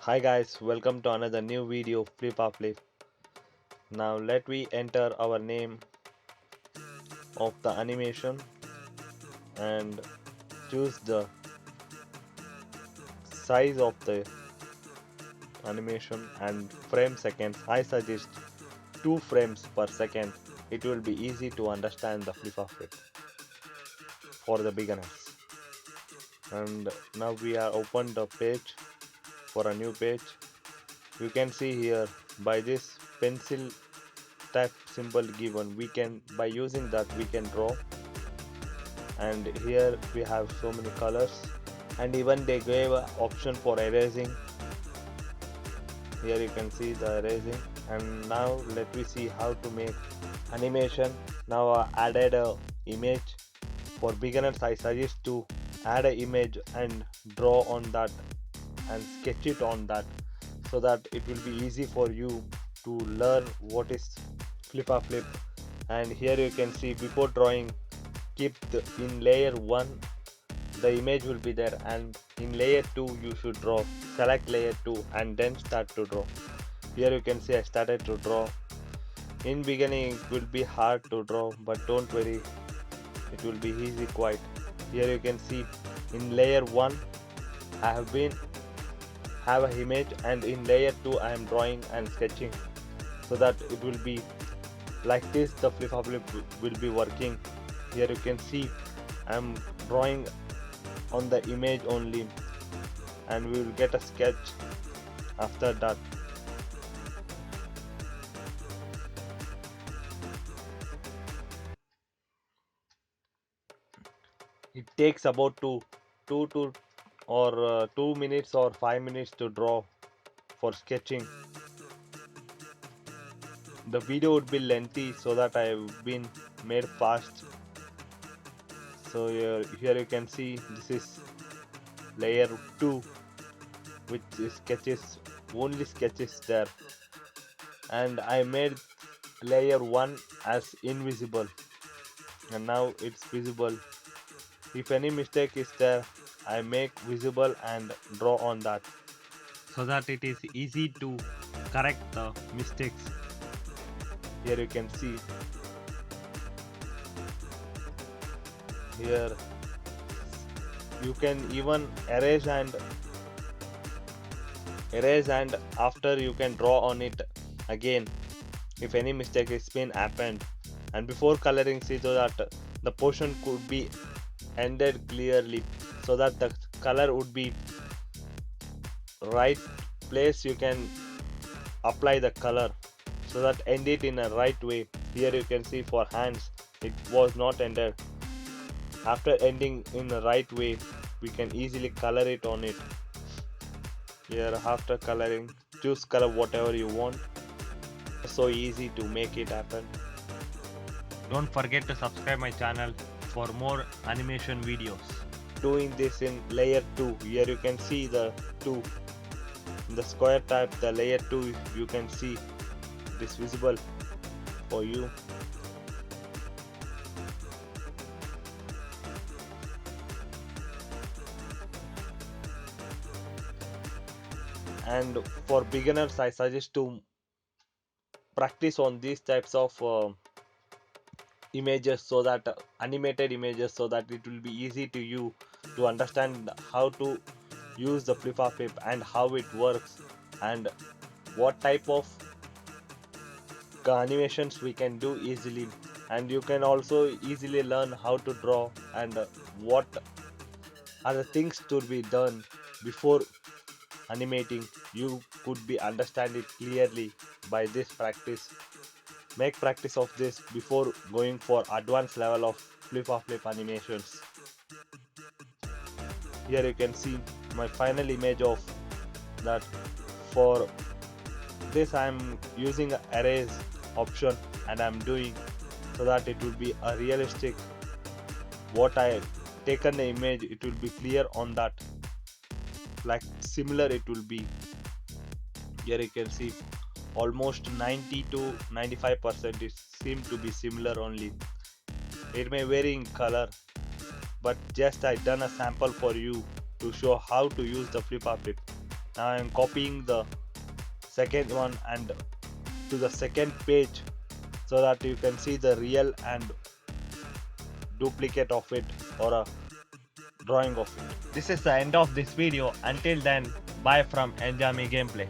Hi guys, welcome to another new video of Filpaclip. Now let we enter our name of the animation and choose the size of the animation and frame seconds. I suggest 2 frames per second. It will be easy to understand the Filpaclip for the beginners. And now we are open the page for a new page. You can see here by this pencil type symbol given, we can by using that we can draw, and here we have so many colors, and even they gave a option for erasing. Here you can see the erasing. And now let me see how to make animation. Now I added a image. For beginners I suggest to add an image and draw on that and sketch it on that, so that it will be easy for you to learn what is flip. And here you can see, before drawing, keep in layer 1 the image will be there, and in layer 2 you should draw. Select layer 2 and then start to draw. Here you can see I started to draw. In beginning it will be hard to draw, but don't worry, it will be easy quite. Here you can see in layer 1 I have an image, and in layer 2 I am drawing and sketching, so that it will be like this the flip will be working. Here you can see I am drawing on the image only, and we will get a sketch after that. It takes about 2 minutes or 5 minutes to draw for sketching. The video would be lengthy, so that I have been made fast. So here you can see this is layer 2, which is sketches, only sketches there, and I made layer 1 as invisible, and now it's visible. If any mistake is there, I make visible and draw on that, so that it is easy to correct the mistakes. Here you can see, here you can even erase and after you can draw on it again if any mistake is been happened. And before coloring, see so that the portion could be ended clearly, so that the color would be right place. You can apply the color so that end it in a right way. Here you can see for hands it was not ended. After ending in the right way, we can easily color it on it. Here after coloring, choose color whatever you want. So easy to make it happen. Don't forget to subscribe my channel for more animation videos. Doing this in layer 2. Here you can see the 2 in the square type, the layer 2, you can see this visible for you. And for beginners I suggest to practice on these types of images, so that animated images, so that it will be easy to you to understand how to use the flip and how it works, and what type of animations we can do easily. And you can also easily learn how to draw, and what are the things to be done before animating. You could be understand it clearly by this practice. Make practice of this before going for advanced level of flip animations. Here you can see my final image of that. For this I am using a erase option, and I am doing so that it will be a realistic. What I taken the image, it will be clear on that, like similar it will be. Here you can see almost 90 to 95% it seem to be similar only. It may vary in color, but just I done a sample for you to show how to use the flip. Now I am copying the second one and to the second page so that you can see the real and duplicate of it or a drawing of it. This is the end of this video. Until then, bye from Enjami Gameplay.